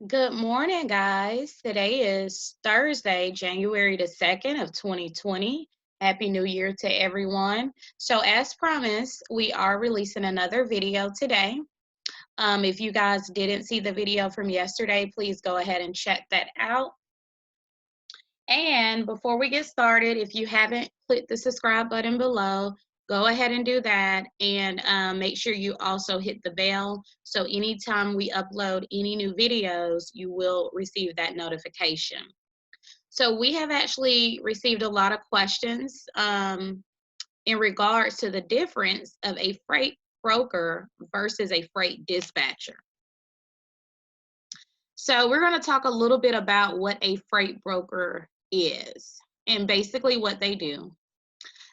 Good morning, guys. Today is Thursday, January the 2nd of 2020. Happy New Year to everyone. So as promised, we are releasing another video today. If you guys didn't see the video from yesterday, please go ahead and check that out. And before we get started, if you haven't clicked the subscribe button below, go ahead and do that. And make sure you also hit the bell. So anytime we upload any new videos, you will receive that notification. So we have actually received a lot of questions in regards to the difference of a freight broker versus a freight dispatcher. So we're going to talk a little bit about what a freight broker is and basically what they do.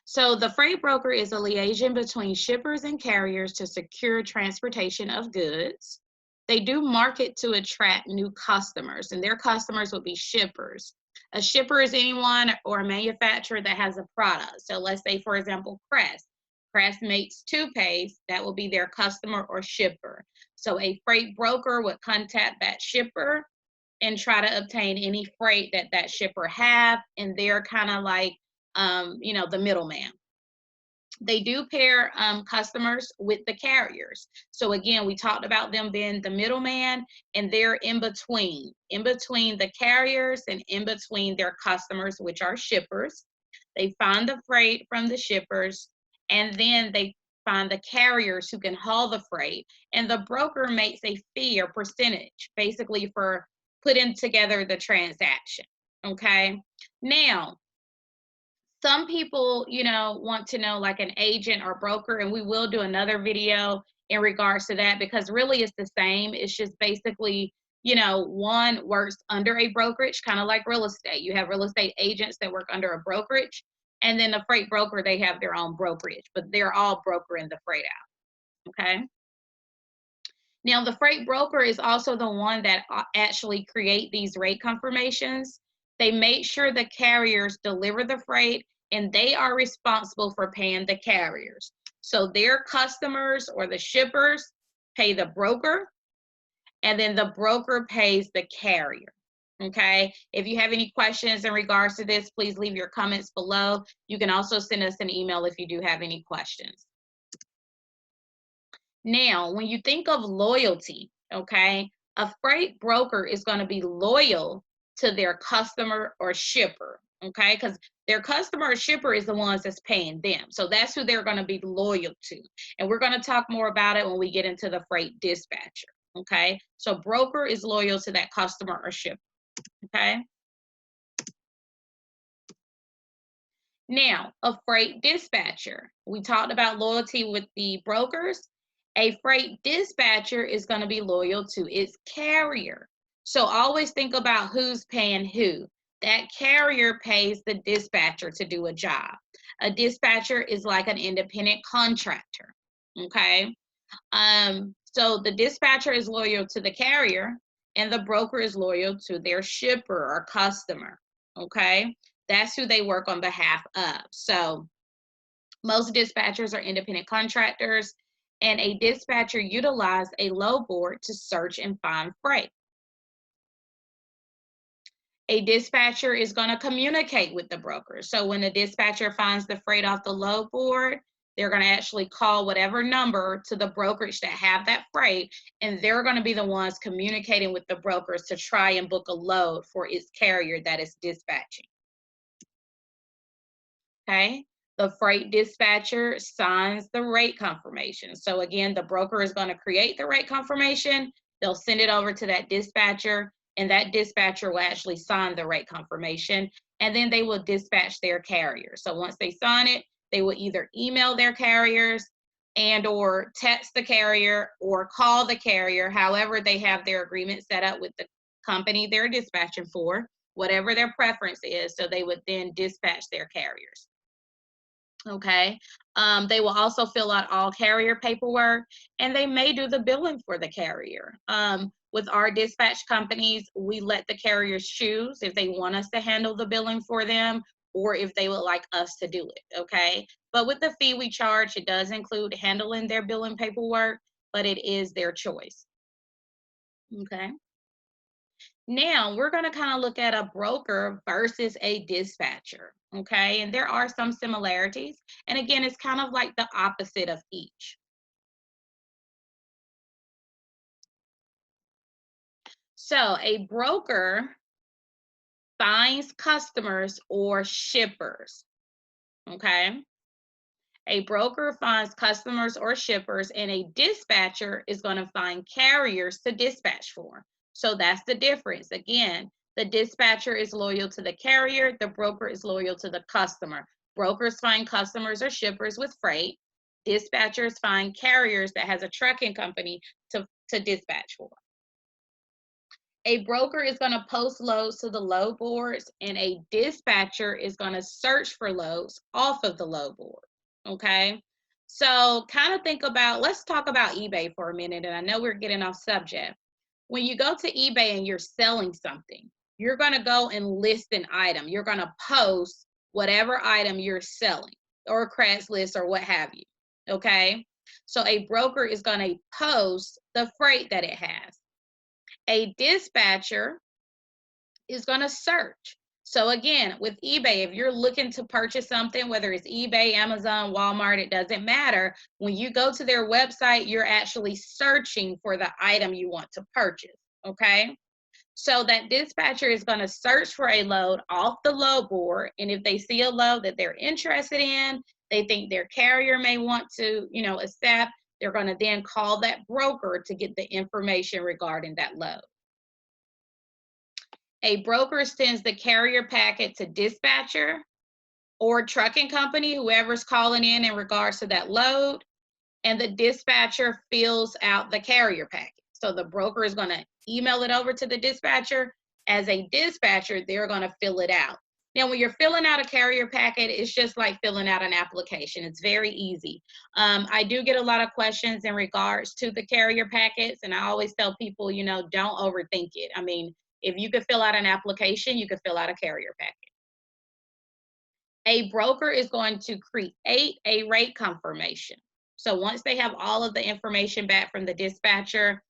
So the freight broker is a liaison between shippers and carriers to secure transportation of goods. They do market to attract new customers, and their customers would be shippers. A shipper is anyone or a manufacturer that has a product. So let's say, for example, Crest. Crest makes toothpaste, that will be their customer or shipper. So a freight broker would contact that shipper and try to obtain any freight that that shipper have, and they're kind of like the middleman. They do pair customers with the carriers. So again, we talked about them being the middleman, and they're in between the carriers and in between their customers, which are shippers. They find the freight from the shippers, and then they find the carriers who can haul the freight, and the broker makes a fee or percentage, basically for putting together the transaction. Okay. Now, some people, want to know like an agent or broker, and we will do another video in regards to that because really it's the same. It's just basically, one works under a brokerage, kind of like real estate. You have real estate agents that work under a brokerage, and then the freight broker, they have their own brokerage, but they're all brokering the freight out. Okay. Now, the freight broker is also the one that actually create these rate confirmations. They make sure the carriers deliver the freight, and they are responsible for paying the carriers. So their customers or the shippers pay the broker, and then the broker pays the carrier. Okay. If you have any questions in regards to this, please leave your comments below. You can also send us an email if you do have any questions. Now, when you think of loyalty, okay, a freight broker is going to be loyal to their customer or shipper, okay, because their customer or shipper is the ones that's paying them. So that's who they're going to be loyal to. And we're going to talk more about it when we get into the freight dispatcher, okay? So broker is loyal to that customer or shipper, okay? Now, a freight dispatcher. We talked about loyalty with the brokers. A freight dispatcher is going to be loyal to its carrier. So always think about who's paying who. That carrier pays the dispatcher to do a job. A dispatcher is like an independent contractor. Okay. So the dispatcher is loyal to the carrier, and the broker is loyal to their shipper or customer. Okay. That's who they work on behalf of. So most dispatchers are independent contractors, and a dispatcher utilizes a load board to search and find freight. A dispatcher is going to communicate with the broker. So when the dispatcher finds the freight off the load board, they're going to actually call whatever number to the brokerage that have that freight, and they're going to be the ones communicating with the brokers to try and book a load for its carrier that is dispatching. Okay. The freight dispatcher signs the rate confirmation. So again, the broker is going to create the rate confirmation. They'll send it over to that dispatcher, and that dispatcher will actually sign the rate confirmation, and then they will dispatch their carrier. So once they sign it, they will either email their carriers and or text the carrier or call the carrier, however they have their agreement set up with the company they're dispatching for, whatever their preference is. So they would then dispatch their carriers. Okay. They will also fill out all carrier paperwork, and they may do the billing for the carrier. With our dispatch companies, we let the carriers choose if they want us to handle the billing for them or if they would like us to do it. Okay. But with the fee we charge, it does include handling their billing paperwork, but it is their choice. Okay. Now we're going to kind of look at a broker versus a dispatcher, okay? And there are some similarities. And again, it's kind of like the opposite of each. So a broker finds customers or shippers, okay? A broker finds customers or shippers, and a dispatcher is going to find carriers to dispatch for. So that's the difference. Again, the dispatcher is loyal to the carrier, the broker is loyal to the customer. Brokers find customers or shippers with freight. Dispatchers find carriers that has a trucking company to dispatch for. A broker is going to post loads to the load boards, and a dispatcher is going to search for loads off of the load board. Okay, so kind of think about, let's talk about eBay for a minute. And I know we're getting off subject. When you go to eBay and you're selling something, you're going to go and list an item. You're going to post whatever item you're selling, or Craigslist or what have you. Okay, so a broker is going to post the freight that it has. A dispatcher is going to search. So again, with eBay, if you're looking to purchase something, whether it's eBay, Amazon, Walmart, it doesn't matter. When you go to their website, you're actually searching for the item you want to purchase, okay? So that dispatcher is going to search for a load off the load board, and if they see a load that they're interested in, they think their carrier may want to, accept, they're going to then call that broker to get the information regarding that load. A broker sends the carrier packet to dispatcher or trucking company, whoever's calling in regards to that load, and the dispatcher fills out the carrier packet. So the broker is going to email it over to the dispatcher. As a dispatcher, they're going to fill it out. Now, when you're filling out a carrier packet, it's just like filling out an application. It's very easy. I do get a lot of questions in regards to the carrier packets, and I always tell people, don't overthink it. I mean, if you could fill out an application, you could fill out a carrier packet. A broker is going to create a rate confirmation. So once they have all of the information back from the dispatcher,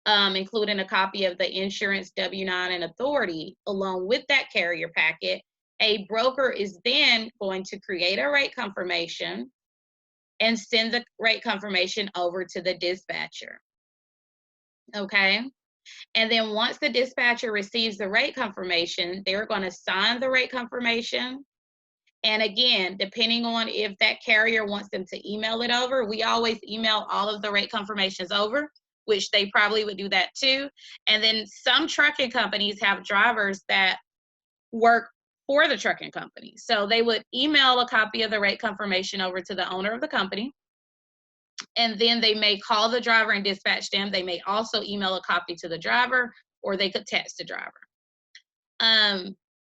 including a copy of the insurance W-9 and authority, along with that carrier packet, a broker is then going to create a rate confirmation and send the rate confirmation over to the dispatcher. Okay? And then once the dispatcher receives the rate confirmation, they're going to sign the rate confirmation. And again, depending on if that carrier wants them to email it over, we always email all of the rate confirmations over, which they probably would do that too. And then some trucking companies have drivers that work for the trucking company. So they would email a copy of the rate confirmation over to the owner of the company. And then they may call the driver and dispatch them. They may also email a copy to the driver, or they could text the driver.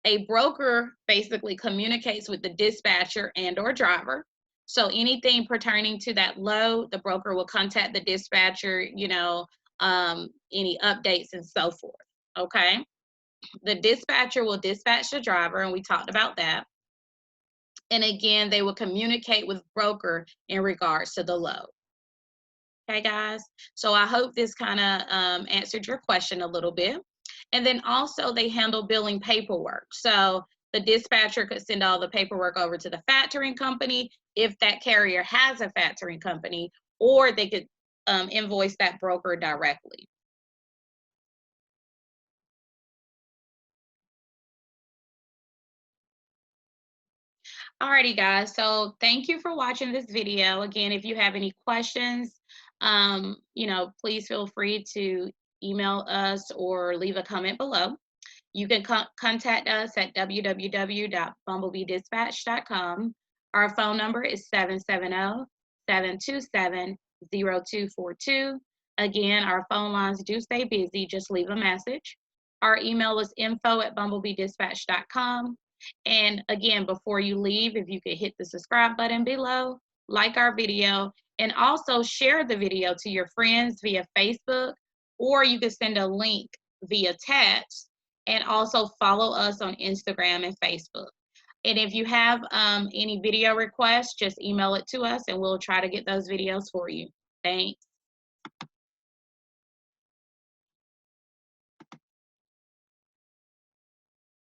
A broker basically communicates with the dispatcher and or driver. So anything pertaining to that load, the broker will contact the dispatcher, any updates and so forth, okay? The dispatcher will dispatch the driver, and we talked about that. And again, they will communicate with broker in regards to the load. Okay, guys? So I hope this kind of answered your question a little bit. And then also they handle billing paperwork. So the dispatcher could send all the paperwork over to the factoring company if that carrier has a factoring company, or they could invoice that broker directly. Alrighty, guys. So thank you for watching this video. Again, if you have any questions, please feel free to email us or leave a comment below. You can contact us at www.bumblebeedispatch.com. Our phone number is 770-727-0242. Again, our phone lines do stay busy. Just leave a message. Our email is info@bumblebeedispatch.com. And again, before you leave, if you could hit the subscribe button below, like our video, and also share the video to your friends via Facebook, or you could send a link via text, and also follow us on Instagram and Facebook. And if you have any video requests, just email it to us and we'll try to get those videos for you. Thanks.